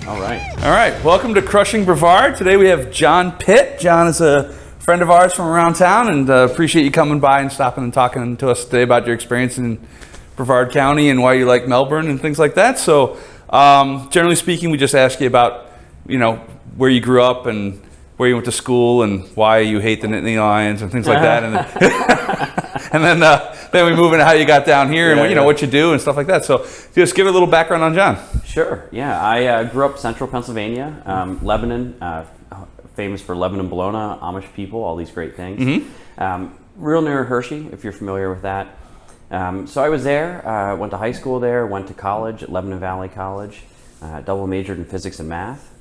All right. All right, welcome to Crushing Brevard. Today we have Jon Pitt. Jon is a friend of ours from around town, and appreciate you coming by and stopping and talking to us today about your experience in Brevard County and why you like Melbourne and things like that. So, generally speaking, we just ask you about, where you grew up and where you went to school and why you hate the Nittany Lions and things like that, and then we move into how you got down here and what you do and stuff like that. So just give a little background on Jon. Sure. Yeah, I grew up central Pennsylvania, Lebanon, famous for Lebanon bologna, Amish people, all these great things. Real near Hershey, if you're familiar with that. So I was there, went to high school there, went to college at Lebanon Valley College, double majored in physics and math,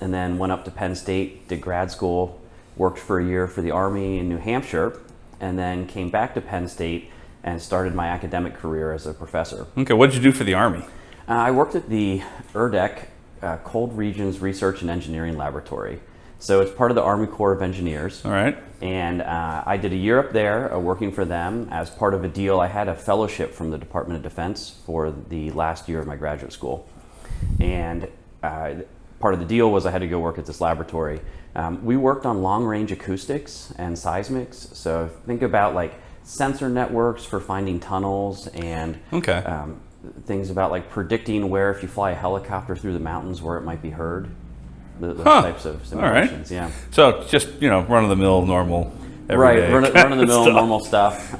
and then went up to Penn State, did grad school, worked for a year for the Army in New Hampshire, and then came back to Penn State and started my academic career as a professor. Okay, what did you do for the Army? I worked at the URDEC, Cold Regions Research and Engineering Laboratory. So it's part of the Army Corps of Engineers. All right. And I did a year up there working for them as part of a deal. I had a fellowship from the Department of Defense for the last year of my graduate school. And part of the deal was I had to go work at this laboratory. We worked on long-range acoustics and seismics. So think about like sensor networks for finding tunnels and things about like predicting where, if you fly a helicopter through the mountains, where it might be heard. Those types of simulations. All right. Yeah. So just run-of-the-mill, normal, everyday. Right, run-of-the-mill, normal stuff.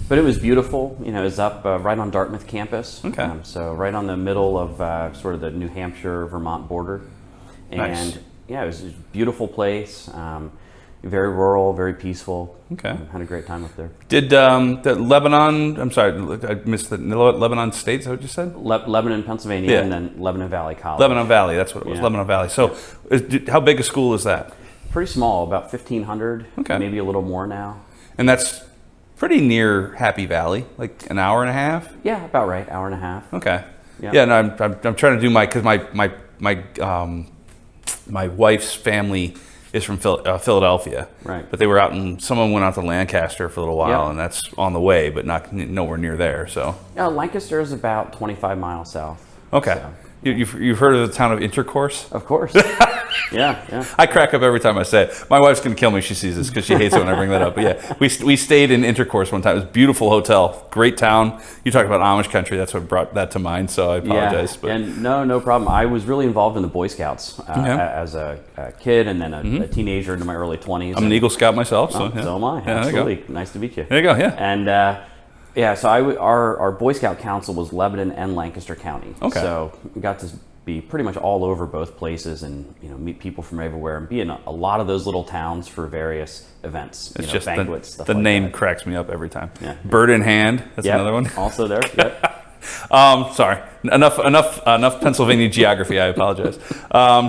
But it was beautiful. It was up right on Dartmouth campus. Okay. So right on the middle of sort of the New Hampshire-Vermont border. And nice. Yeah, it was a beautiful place. Very rural, very peaceful. Okay. Had a great time up there. Did the Lebanon, I'm sorry, I missed the Lebanon State, is that what you said? Lebanon, Pennsylvania, and then Lebanon Valley College. Lebanon Valley, that's what it was, Lebanon Valley. So how big a school is that? Pretty small, about 1,500, maybe a little more now. And that's pretty near Happy Valley, like an hour and a half? Yeah, about right, hour and a half. Okay. Yeah, no, I'm trying to do because my wife's family is from Philadelphia, right? But they were someone went out to Lancaster for a little while, and that's on the way, but nowhere near there. So yeah, Lancaster is about 25 miles south. Okay, so. You've heard of the town of Intercourse? Of course. Yeah. I crack up every time I say it. My wife's gonna kill me if she sees this because she hates it when I bring that up. But yeah, we stayed in Intercourse one time. It was a beautiful hotel, great town. You talk about Amish country, that's what brought that to mind. So I apologize. Yeah, and no problem. I was really involved in the Boy Scouts as a kid, and then a teenager into my early 20s. I'm an Eagle Scout myself, so so am I. Yeah, absolutely. Nice to meet you. There you go. Yeah. And so our Boy Scout council was Lebanon and Lancaster County. Okay. So we got to be pretty much all over both places, and meet people from everywhere, and be in a lot of those little towns for various events. It's just banquets. The name cracks me up every time. Yeah. Bird in Hand. That's another one. Also there. Yep. Sorry. Enough Pennsylvania geography. I apologize.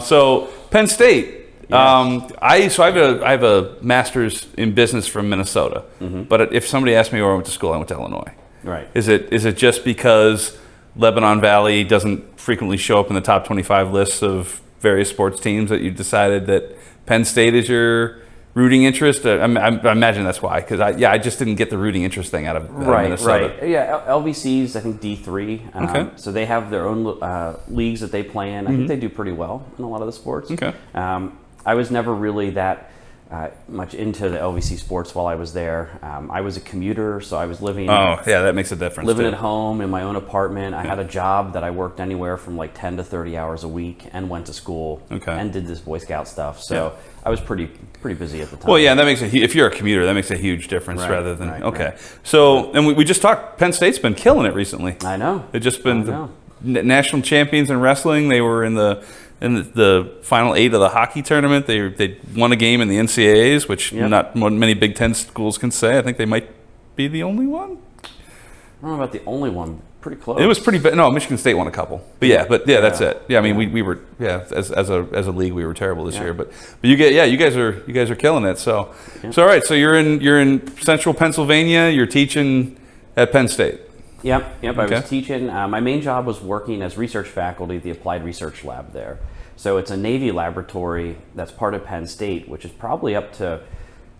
So Penn State. Yes. I have a master's in business from Minnesota. But if somebody asked me where I went to school, I went to Illinois. Right. Is it just because Lebanon Valley doesn't frequently show up in the top 25 lists of various sports teams that you decided that Penn State is your rooting interest? I imagine that's why, because I just didn't get the rooting interest thing out of Minnesota. Right. Yeah, LVC's I think D3. So they have their own leagues that they play in. I think they do pretty well in a lot of the sports. Okay. I was never really that much into the LVC sports while I was there. I was a commuter, so I was living. Oh, yeah, that makes a difference. Living at home in my own apartment. I had a job that I worked anywhere from like 10 to 30 hours a week, and went to school and did this Boy Scout stuff. So I was pretty busy at the time. Well, yeah, that makes if you're a commuter, that makes a huge difference rather than So, and we just talked. Penn State's been killing it recently. I know. They've just been the national champions in wrestling. They were in the final 8 of the hockey tournament. They won a game in the NCAAs, which not many Big Ten schools can say. I think they might be the only one. I don't know about the only one. Pretty close. It was pretty bad. No, Michigan State won a couple. But that's it. Yeah, I mean we were as a league we were terrible this year. But you guys are killing it. So all right. So you're in central Pennsylvania. You're teaching at Penn State. Yep. I was teaching. My main job was working as research faculty at the Applied Research Lab there. So it's a Navy laboratory that's part of Penn State, which is probably up to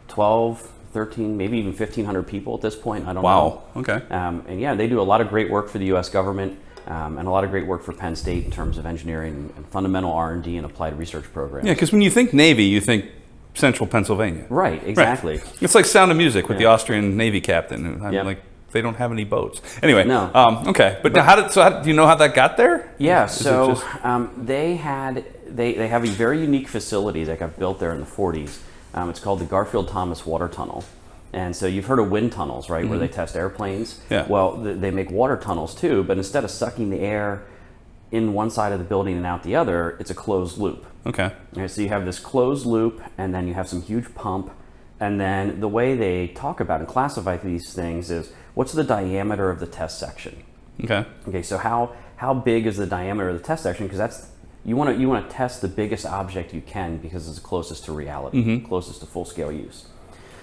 12, 13, maybe even 1,500 people at this point. I don't know. Wow. Okay. And yeah, they do a lot of great work for the U.S. government. and a lot of great work for Penn State in terms of engineering and fundamental R&D and applied research programs. Yeah, because when you think Navy, you think Central Pennsylvania. Right, exactly. Right. It's like Sound of Music with the Austrian Navy captain. I'm like, they don't have any boats. Anyway, no. Okay. But do you know how that got there? Yeah, they have a very unique facility that got built there in the 40s. It's called the Garfield Thomas Water Tunnel. And so you've heard of wind tunnels, right, where they test airplanes? Yeah. Well, they make water tunnels too, but instead of sucking the air in one side of the building and out the other, it's a closed loop. Okay. Right, so you have this closed loop, and then you have some huge pump, and then the way they talk about and classify these things is, what's the diameter of the test section? Okay. Okay, so how big is the diameter of the test section? Because you want to test the biggest object you can because it's closest to reality, closest to full scale use.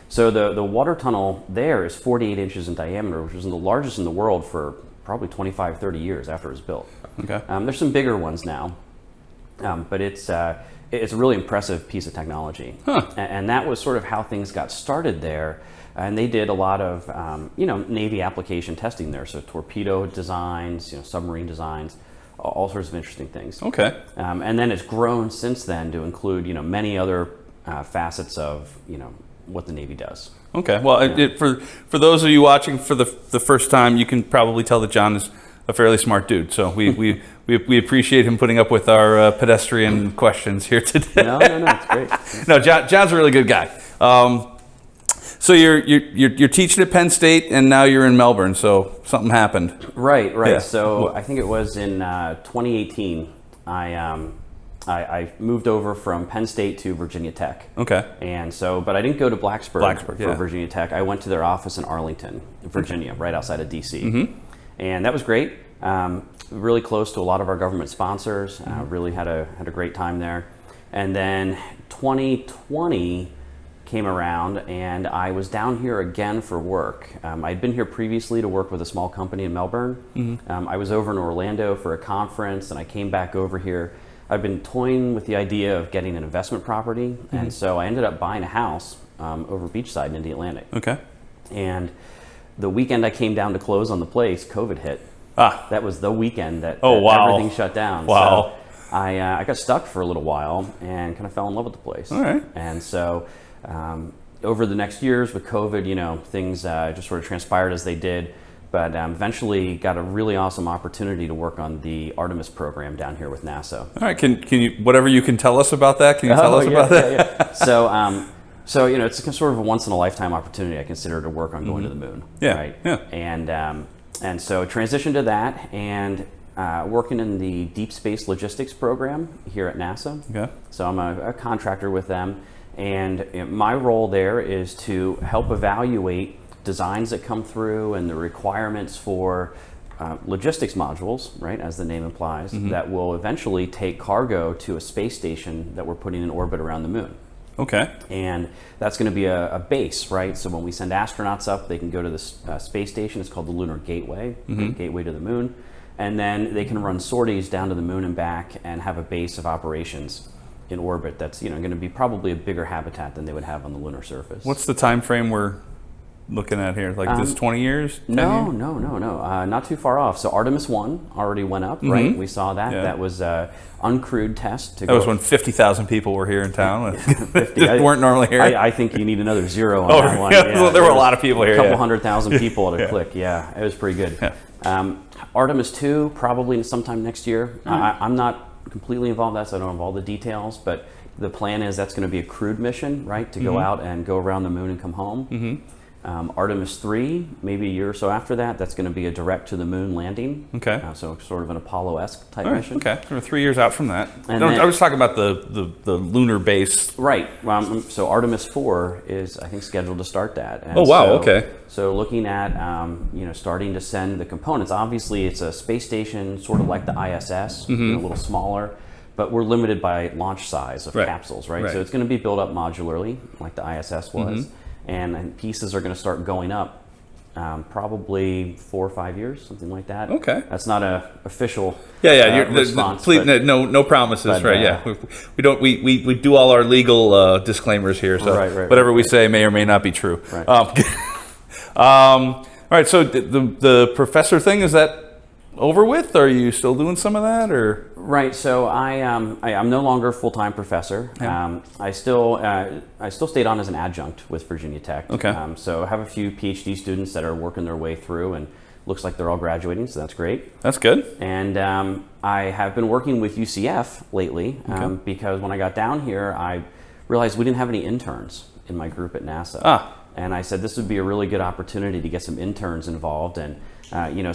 So the water tunnel there is 48 inches in diameter, which is the largest in the world for probably 25, 30 years after it was built. Okay. There's some bigger ones now, but it's a really impressive piece of technology. Huh. And that was sort of how things got started there. And they did a lot of Navy application testing there, so torpedo designs, submarine designs, all sorts of interesting things. Okay. And then it's grown since then to include many other facets of what the Navy does. Okay. Well, for those of you watching for the first time, you can probably tell that Jon is a fairly smart dude. So we appreciate him putting up with our pedestrian questions here today. No, it's great. No, Jon's a really good guy. So you're teaching at Penn State, and now you're in Melbourne. So something happened. Right. Yeah. So I think it was in 2018. I moved over from Penn State to Virginia Tech. Okay. And so, but I didn't go to Blacksburg for yeah. Virginia Tech. I went to their office in Arlington, Virginia, right outside of DC. And that was great. Really close to a lot of our government sponsors. Really had a great time there. And then 2020 came around, and I was down here again for work. I'd been here previously to work with a small company in Melbourne. I was over in Orlando for a conference, and I came back over here. I've been toying with the idea of getting an investment property, and so I ended up buying a house over beachside in the Atlantic. Okay. And the weekend I came down to close on the place, COVID hit. That was the weekend that everything shut down. Wow. So I got stuck for a little while and kind of fell in love with the place. All right. And so over the next years with COVID, things just sort of transpired as they did. But eventually got a really awesome opportunity to work on the Artemis program down here with NASA. All right, can you, whatever you can tell us about that, can you tell us about that? Yeah. So it's sort of a once in a lifetime opportunity I consider to work on going to the moon. Yeah. Right. Yeah. And so transitioned to that and working in the deep space logistics program here at NASA. Okay. So I'm a contractor with them, and my role there is to help evaluate designs that come through and the requirements for logistics modules, right, as the name implies, that will eventually take cargo to a space station that we're putting in orbit around the moon. Okay. And that's going to be a base, right? So when we send astronauts up, they can go to the space station. It's called the Lunar Gateway, gateway to the moon. And then they can run sorties down to the moon and back and have a base of operations in orbit that's going to be probably a bigger habitat than they would have on the lunar surface. What's the time frame we're looking at here? Like this 20 years? No, not too far off. So Artemis 1 already went up, right? We saw that. Yeah. That was uncrewed test. That was when 50,000 people were here in town. 50. Weren't normally here. I think you need another zero on that one. Yeah, there were a lot of people here. A couple 100,000 people at a click. Yeah, it was pretty good. Yeah. Artemis 2 probably sometime next year. I'm not completely involved in that, so I don't have all the details, but the plan is that's going to be a crewed mission, right, to go out and go around the moon and come home. Artemis 3, maybe a year or so after that, that's going to be a direct to the moon landing. Okay. So sort of an Apollo-esque type mission. Okay. We're 3 years out from that. I was talking about the lunar base. Right. So Artemis 4 is, I think, scheduled to start that. And okay. So looking at, starting to send the components. Obviously, it's a space station, sort of like the ISS, a little smaller, but we're limited by launch size of capsules, right? So it's going to be built up modularly, like the ISS was. And pieces are going to start going up probably 4 or 5 years, something like that. Okay. That's not an official response. Please, no promises, right? Yeah, we do all our legal disclaimers here, so whatever we say may or may not be true. Right. All right. So the professor thing, is that over with? Are you still doing some of that, or? Right. So I'm no longer a full-time professor. Yeah. I still stayed on as an adjunct with Virginia Tech. Okay. So I have a few PhD students that are working their way through, and looks like they're all graduating, so that's great. That's good. And I have been working with UCF lately because when I got down here, I realized we didn't have any interns in my group at NASA. And I said this would be a really good opportunity to get some interns involved. And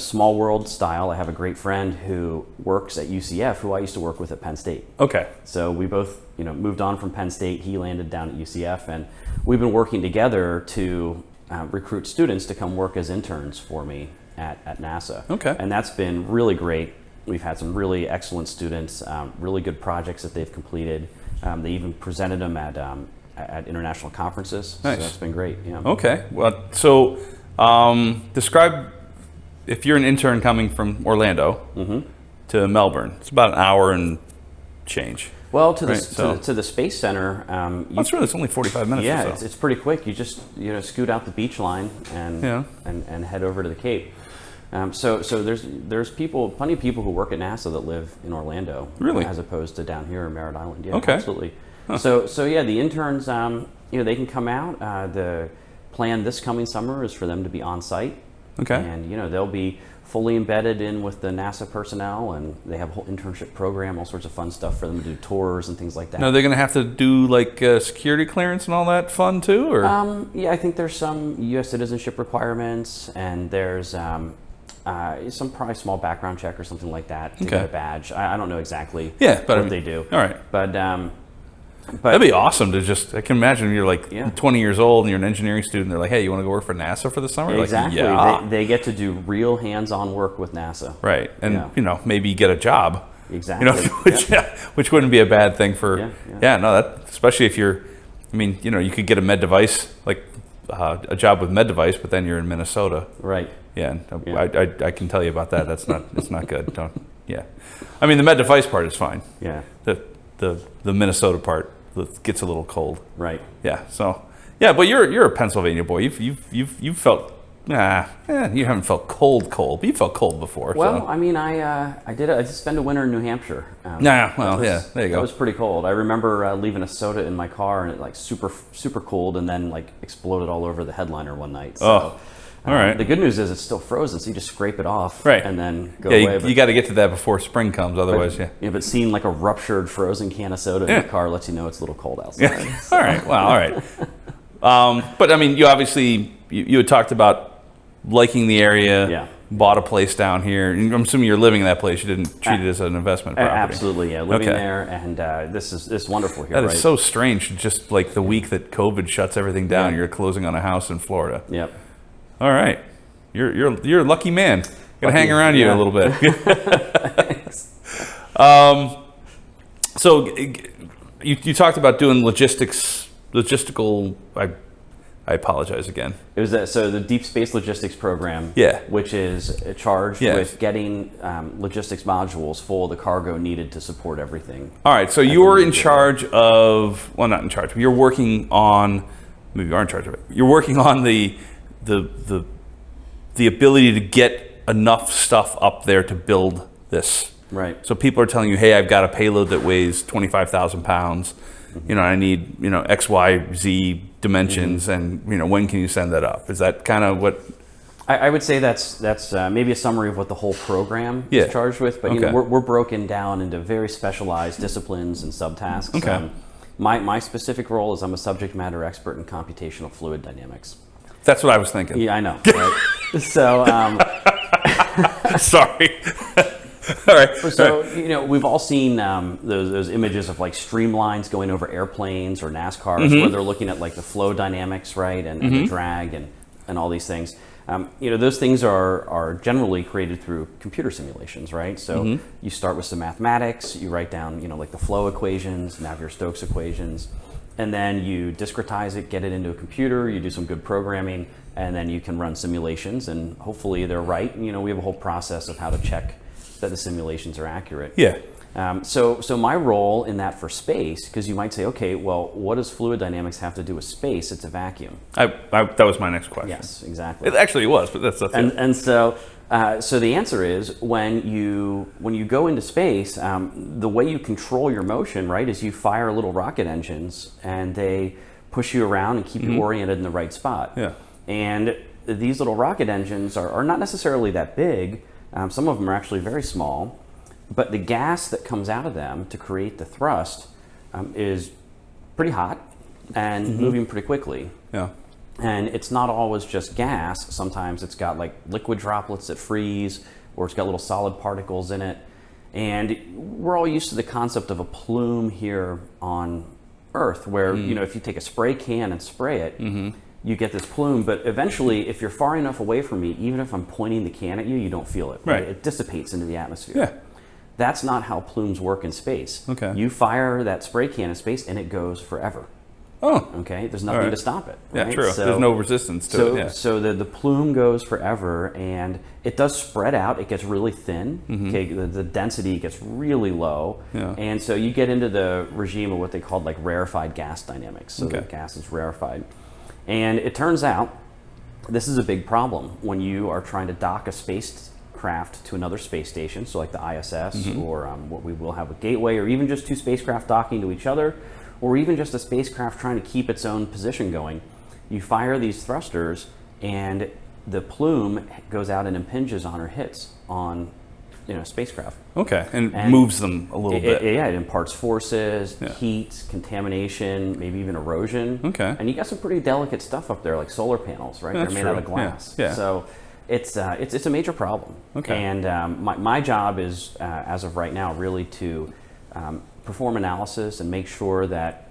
small world style, I have a great friend who works at UCF who I used to work with at Penn State. Okay. So we both moved on from Penn State. He landed down at UCF, and we've been working together to recruit students to come work as interns for me at NASA. Okay. And that's been really great. We've had some really excellent students, really good projects that they've completed. They even presented them at international conferences. Nice. So that's been great. Yeah. Okay. Well, so describe, if you're an intern coming from Orlando to Melbourne, it's about an hour and change. Well, to the Space Center, it's only 45 minutes. Yeah, or so. it's pretty quick. You just scoot out the beach line and head over to the Cape. So there's plenty of people who work at NASA that live in Orlando, really, as opposed to down here in Merritt Island. Yeah, okay, absolutely. Huh. So yeah, the interns, they can come out. The plan this coming summer is for them to be on site. Okay. And they'll be fully embedded in with the NASA personnel, and they have a whole internship program, all sorts of fun stuff for them to do tours and things like that. Now they're going to have to do like security clearance and all that fun too, or? Yeah, I think there's some U.S. citizenship requirements, and there's some probably small background check or something like that to get a badge. I don't know exactly what they do. All right. But that'd be awesome to just, I can imagine you're like 20 years old and you're an engineering student. They're like, hey, you want to go work for NASA for the summer? Exactly. Like, yeah. They get to do real hands-on work with NASA. Right. And, maybe get a job. Exactly. Which wouldn't be a bad thing for, especially if you're, you could get a med device, like a job with med device, but then you're in Minnesota. Right. Yeah. I can tell you about that. It's not good. The med device part is fine. Yeah. The Minnesota part gets a little cold. Right. Yeah. So but you're a Pennsylvania boy. You've felt you haven't felt cold, but you felt cold before. Well, so. I did spend a winter in New Hampshire. There you go. It was pretty cold. I remember leaving a soda in my car and it like super cold, and then like exploded all over the headliner one night. So, all right. The good news is it's still frozen, so you just scrape it off, and then go away. You got to get to that before spring comes, otherwise, But seeing like a ruptured frozen can of soda in the car lets you know it's a little cold outside. Yeah. So. All right. Well, all right. But you obviously you had talked about liking the area. Yeah. Bought a place down here. I'm assuming you're living in that place. You didn't treat it as an investment property. Absolutely, yeah. Living there, and this is wonderful here. That is so strange. Just like the week that COVID shuts everything down, you're closing on a house in Florida. Yep. All right. You're a lucky man. Gonna hang around you a little bit. Thanks. So you talked about doing logistical. I apologize again. It was the Deep Space Logistics Program, which is charged with getting logistics modules full of the cargo needed to support everything. All right, so you're in charge of, well, not in charge, but you're working on, maybe you are in charge of it. You're working on the ability to get enough stuff up there to build this. Right. So people are telling you, hey, I've got a payload that weighs 25,000 pounds. I need, X, Y, Z dimensions, and, when can you send that up? Is that kind of what? I would say that's maybe a summary of what the whole program is charged with, but we're broken down into very specialized disciplines and subtasks. Okay. My specific role is I'm a subject matter expert in computational fluid dynamics. That's what I was thinking. Yeah, I know. Right? So, sorry. All right. So, we've all seen those images of like streamlines going over airplanes or NASCARs where they're looking at like the flow dynamics, right, and the drag and all these things. Those things are generally created through computer simulations, right? So you start with some mathematics, you write down, like the flow equations, Navier-Stokes equations, and then you discretize it, get it into a computer, you do some good programming, and then you can run simulations, and hopefully they're right. We have a whole process of how to check that the simulations are accurate. Yeah. So my role in that for space, because you might say, okay, well, what does fluid dynamics have to do with space? It's a vacuum. That was my next question. Yes, exactly. It actually was, but that's and so So the answer is when you go into space, the way you control your motion, right, is you fire little rocket engines, and they push you around and keep you oriented in the right spot. Yeah. And these little rocket engines are not necessarily that big. Some of them are actually very small, but the gas that comes out of them to create the thrust is pretty hot and moving pretty quickly. Yeah. And it's not always just gas. Sometimes it's got like liquid droplets that freeze, or it's got little solid particles in it. And we're all used to the concept of a plume here on Earth, where if you take a spray can and spray it, you get this plume. But eventually, if you're far enough away from me, even if I'm pointing the can at you, you don't feel it. Right. It dissipates into the atmosphere. Yeah. That's not how plumes work in space. Okay. You fire that spray can in space, and it goes forever. Oh. Okay, there's nothing to stop it. Yeah, right? true. So, there's no resistance to it. Yeah. So the plume goes forever, and it does spread out. It gets really thin. Okay, the density gets really low, and so you get into the regime of what they called like rarefied gas dynamics. So the gas is rarefied, and it turns out this is a big problem when you are trying to dock a spacecraft to another space station. So like the ISS, or what we will have with Gateway, or even just two spacecraft docking to each other, or even just a spacecraft trying to keep its own position going. You fire these thrusters, and the plume goes out and impinges on or hits on spacecraft. Okay, and moves them a little bit. It imparts forces, heat, contamination, maybe even erosion. Okay. And you got some pretty delicate stuff up there, like solar panels, right? That's They're made out of true. glass. Yeah. So it's a major problem. Okay. And my job is, as of right now, really to perform analysis and make sure that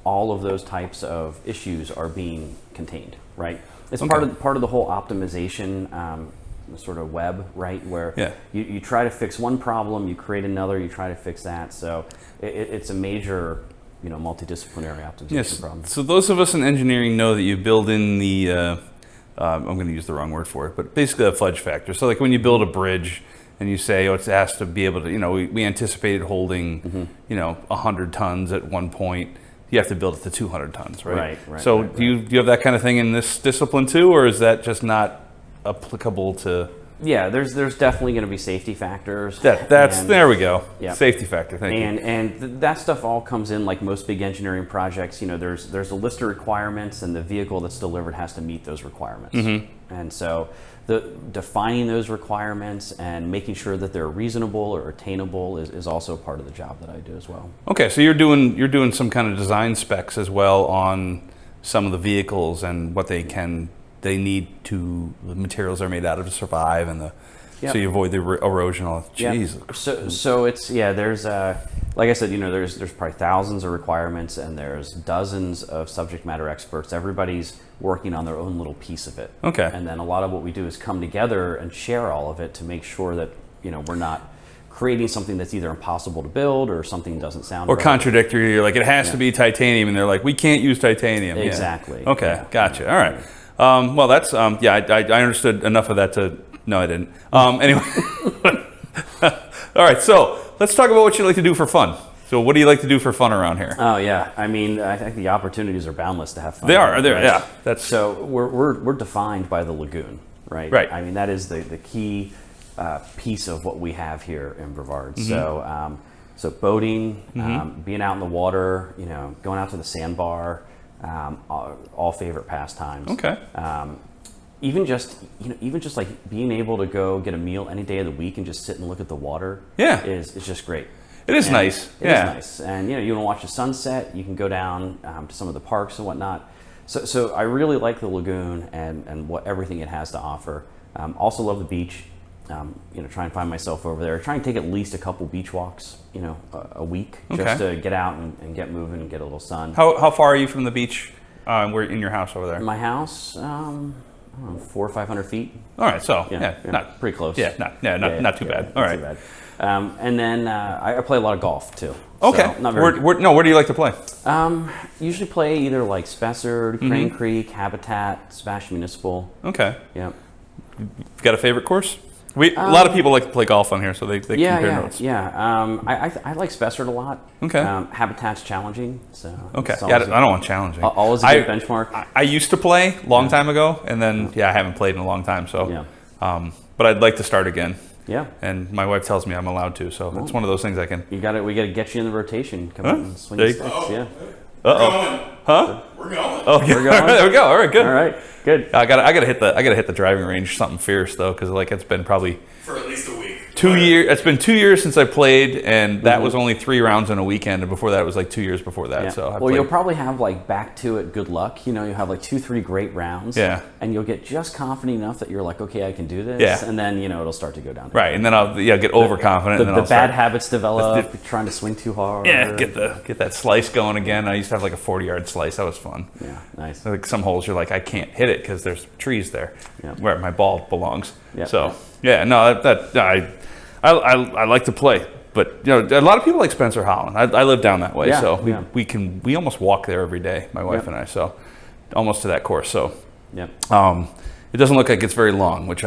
all of those types of issues are being contained, right? It's part of the whole optimization sort of web, right? Where you try to fix one problem, you create another, you try to fix that. So it's a major multidisciplinary optimization problem. So those of us in engineering know that you build in the I'm going to use the wrong word for it, but basically a fudge factor. So like when you build a bridge, and you say, it has to be able to, we anticipated holding, 100 tons at one point. You have to build it to 200 tons, right? Right. So do you have that kind of thing in this discipline too, or is that just not applicable to? Yeah, there's definitely going to be safety factors. There we go. Yeah. Safety factor. Thank you. And that stuff all comes in like most big engineering projects. There's a list of requirements, and the vehicle that's delivered has to meet those requirements. And so defining those requirements and making sure that they're reasonable or attainable is also part of the job that I do as well. Okay, so you're doing some kind of design specs as well on some of the vehicles and what they need to, the materials they're made out of to survive, and so you avoid the erosion. Jeez. Yep. So it's there's like I said, there's probably thousands of requirements, and there's dozens of subject matter experts. Everybody's working on their own little piece of it. Okay. And then a lot of what we do is come together and share all of it to make sure that we're not creating something that's either impossible to build or something doesn't sound or right. contradictory. You're like, it has to be titanium, and they're like, we can't use titianium. Exactly. Okay, Yeah. gotcha. All right. Well, that's I understood enough of that to. No, I didn't. Anyway. All right, so let's talk about what you like to do for fun. So what do you like to do for fun around here? Oh yeah, I mean, I think the opportunities are boundless to have fun. They are. Right? Yeah. That's so we're defined by the lagoon, right? Right. I mean, that is the key piece of what we have here in Brevard. So boating, being out in the water, going out to the sandbar, all favorite pastimes. Okay. Even just like being able to go get a meal any day of the week and just sit and look at the water. Is just great. It is nice. It is nice. And you want to watch the sunset, you can go down to some of the parks and whatnot. So I really like the lagoon and what everything it has to offer. Also love the beach. Try and find myself over there. Try and take at least a couple beach walks, a week, just to get out and get moving and get a little sun. How far are you from the beach? We're in your house over there. My house, I don't know, 400 or 500 feet. All right, so not pretty close. Not too bad. All right. Too bad. And then I play a lot of golf too. Okay. So not very where do you like to play? Usually play either like Spessard, Crane Creek, Habitat, Smash Municipal. Okay. Yeah. Got a favorite course? A lot of people like to play golf on here, so they compare notes. I like Spessard a lot. Okay. Habitat's challenging, so okay. I don't want challenging. Always a good benchmark. I used to play long time ago, and then I haven't played in a long time. So but I'd like to start again. Yeah. And my wife tells me I'm allowed to, so it's one of those things I can. We got to get you in the rotation. Come on, and swing the sticks. Yeah. Huh? We're going. Oh, yeah. We're going? There we go. All right, good. All right, good. I gotta hit the driving range something fierce though, because like it's been probably For at least a week. 2 years. It's been 2 years since I played, and that was only 3 rounds in a weekend. And before that, it was like 2 years before that. Yeah. So well, you'll probably have like back to it good luck. You know, you'll have like 2-3 great rounds. Yeah. And you'll get just confident enough that you're like, okay, I can do this. Yeah. And then it'll start to go down. right, and then I'll get overconfident. The and then I'll bad start, habits develop. Trying to swing too hard. yeah, get that slice going again. I used to have like a 40-yard slice. That was fun. Yeah, nice. Like some holes, you're like, I can't hit it because there's trees there, Yeah. where my ball belongs. Yeah. So yeah, no, I like to play, but a lot of people like Spencer Holland. I live down that way, Yeah, so yeah. we almost walk there every day, my wife and I. So almost to that course. So Yeah. it doesn't look like it's very long, which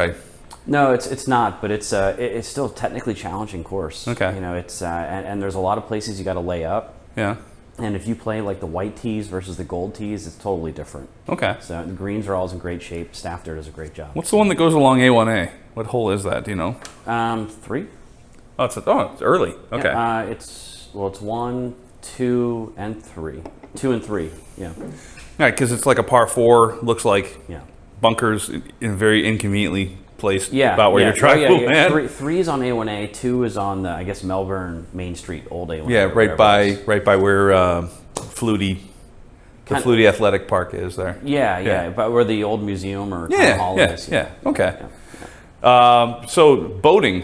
No, it's not, but it's still a technically challenging course. Okay. It's and there's a lot of places you got to lay up. yeah. And if you play like the white tees versus the gold tees, it's totally different. Okay. So the greens are always in great shape. Staff there does a great job. What's the one that goes along A1A? What hole is that? Do you know? 3. Oh, it's early. Okay. Yeah, it's 1, 2, and 3. 2 and 3. Yeah. All right, because it's like a par 4. Looks like Yeah. bunkers in very inconveniently placed Yeah. about where yeah. you're trying to land. 3 is on A1A. 2 is on the Melbourne Main Street, old A1A. Yeah, or whatever it is. right by where Flutie, the Flutie Athletic Park is there. Yeah. But where the old museum or town Yeah, hall yeah, is. yeah. Okay. So boating,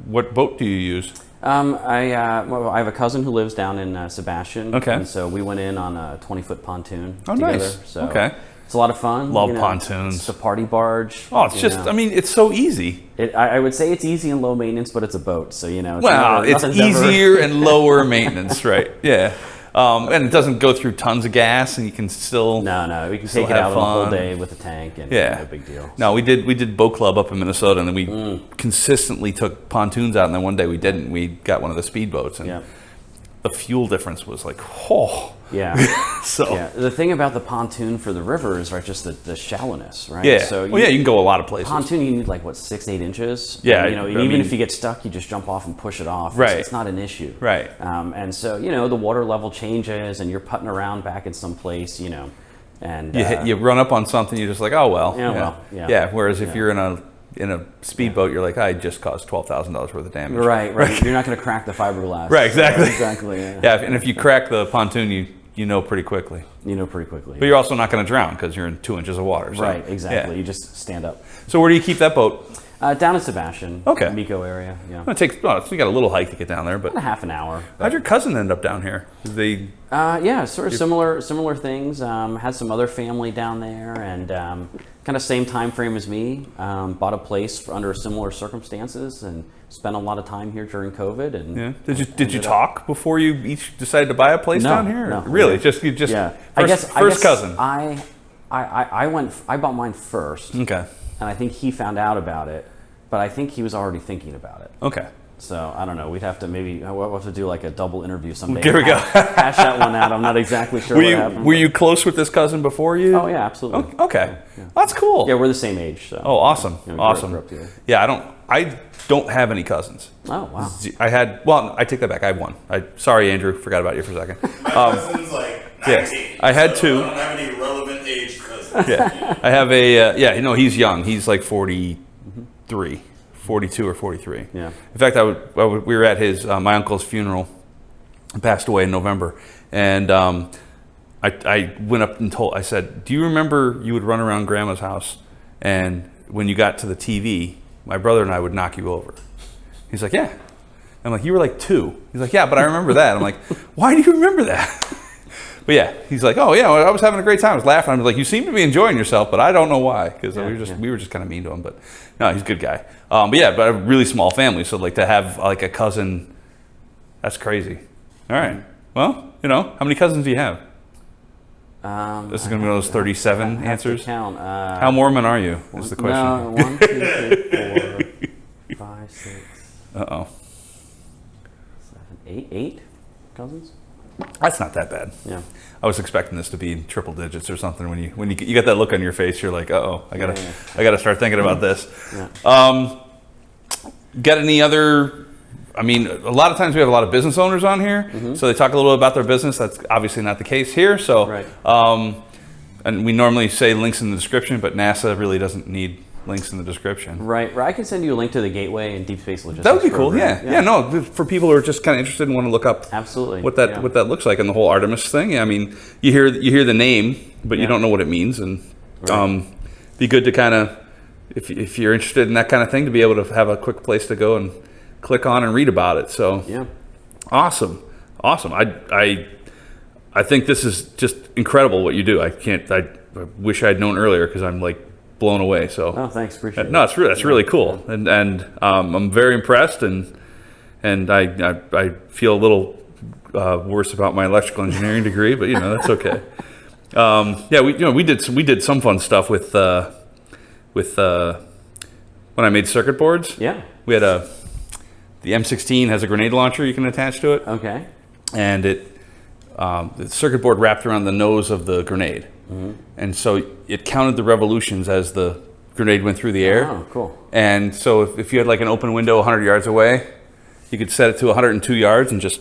what boat do you use? I have a cousin who lives down in Sebastian. Okay. And so we went in on a 20-foot pontoon Oh, together. nice. So Okay. it's a lot of fun. Love pontoons. It's a party barge. Oh, it's just, I mean, it's so easy. I would say it's easy and low maintenance, but it's a boat, so it's Well, it's nothing's ever- easier and lower maintenance, right? Yeah. And it doesn't go through tons of gas, and you can still No, we can still take it have out on a whole fun. day with a tank, and Yeah. no big deal. No, we did boat club up in Minnesota, and then we consistently took pontoons out, and then one day we didn't. We got one of the speedboats, and Yeah. the fuel difference was like, oh. Yeah. So Yeah. The thing about the pontoon for the river is just the shallowness, right? yeah. So You can go a lot of places. pontoon, you need like 6-8 inches. Yeah, And, I even mean- if you get stuck, you just jump off and push it off. Right. It's not an issue. Right. And so the water level changes, and you're putting around back in some place, and You run up on something, you're just like, oh well. Yeah, well, yeah. Yeah. Whereas if Yeah. you're in a speedboat, you're like, I just caused $12,000 worth of damage. Right. You're not going to crack the fiberglass. Right, exactly. Exactly. Yeah. Yeah, and if you crack the pontoon, you know pretty quickly. Pretty quickly. But you're also not going to drown because you're in 2 inches of water. So, Right. Exactly. yeah. You just stand up. So where do you keep that boat? Down in Sebastian. Okay. Amico area. Yeah. It takes. Well, you got a little hike to get down there, but About a half an hour. how'd your cousin end up down here? They Yeah, sort of similar things. Had some other family down there, and kind of same time frame as me. Bought a place under similar circumstances, and spent a lot of time here during COVID. And yeah. Did you talk before you each decided to buy a place No, down here? no. Really? Yeah. Yeah. First cousin. I bought mine first, Okay. and I think he found out about it, but I think he was already thinking about it. Okay. So I don't know. We'd have to we'll have to do like a double interview someday. Here we go. Hash that one out. I'm not exactly sure what happened. Were you close with this cousin before you? Oh yeah, absolutely. Okay. That's cool. Yeah, we're the same age. So. Oh, awesome. Yeah, we Awesome. grew up together. Yeah, I don't have any cousins. Oh wow. I take that back. I had one. Sorry, Andrew. Forgot about you for a second. My cousin's like 19. Yeah, I had so two. I don't have any relevant age cousins. Yeah. I have a, he's young. He's like 43, 42 or 43. Yeah. In fact, we were at his, my uncle's funeral. He passed away in November. And I went up and I said, do you remember you would run around Grandma's house, and when you got to the TV, my brother and I would knock you over? He's like, yeah. I'm like, you were like 2. He's like, yeah, but I remember that. I'm like, why do you remember that? But yeah, he's like, oh yeah, I was having a great time. I was laughing. I was like, you seem to be enjoying yourself, but I don't know why, because we were just kind of mean to him. But no, he's a good guy. But a really small family, so like to have like a cousin, that's crazy. All right, well, how many cousins do you have? This is gonna be one of those 37 answers. Count. How Mormon are you? Is the question. No, 1, 2, 3, 4, 5, 6. 7, 8 cousins. That's not that bad. Yeah. I was expecting this to be in triple digits or something. When you get that look on your face, you're like, oh, I gotta start thinking about this. Yeah. Got any other? I mean, a lot of times we have a lot of business owners on here, so they talk a little bit about their business. That's obviously not the case here. So, Right. And we normally say links in the description, but NASA really doesn't need links in the description. Right. I can send you a link to the Gateway and Deep Space Logistics. That would be cool. program. Yeah. No, for people who are just kind of interested and want to look up Absolutely. what that looks like and the whole Artemis thing. Yeah, I mean, you hear the name, but you don't know what it means, and be good to kind of if you're interested in that kind of thing to be able to have a quick place to go and click on and read about it. So Yeah. awesome. I think this is just incredible what you do. I wish I'd known earlier because I'm like blown away. So Oh, thanks. Appreciate it. no, that's really cool, and I'm very impressed, and I feel a little worse about my electrical engineering degree, but that's okay. We did some fun stuff with when I made circuit boards. Yeah. We had the M16 has a grenade launcher you can attach to it, Okay. and the circuit board wrapped around the nose of the grenade. And so it counted the revolutions as the grenade went through the air. Oh, cool. And so if you had like an open window 100 yards away, you could set it to 102 yards and just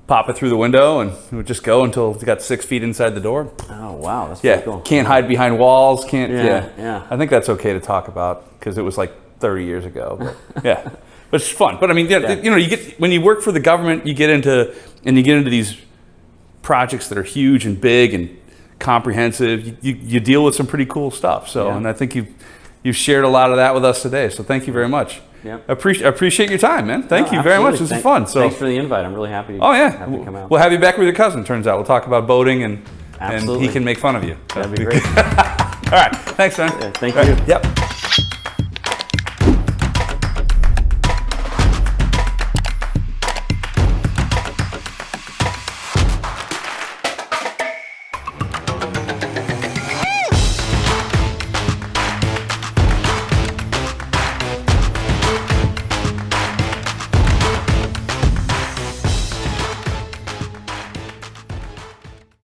pop it through the window, and it would just go until it got 6 feet inside the door. Oh, wow. That's Yeah, pretty cool. can't hide behind walls. Can't. Yeah. I think that's okay to talk about because it was like 30 years ago. But yeah, but it's fun. But I mean, you get when you work for the government, you get into these projects that are huge and big and comprehensive. You deal with some pretty cool stuff. So, and I think you've shared a lot of that with us today. So thank you very much. Yeah. Appreciate your time, man. Thank you very much. This is fun. So thanks for the invite. I'm really happy. Oh yeah, happy to come out. we'll have you back with your cousin. Turns out we'll talk about boating and Absolutely. he can make fun of you. That'd be great. All right, thanks, man. Yeah, thank you. Yep.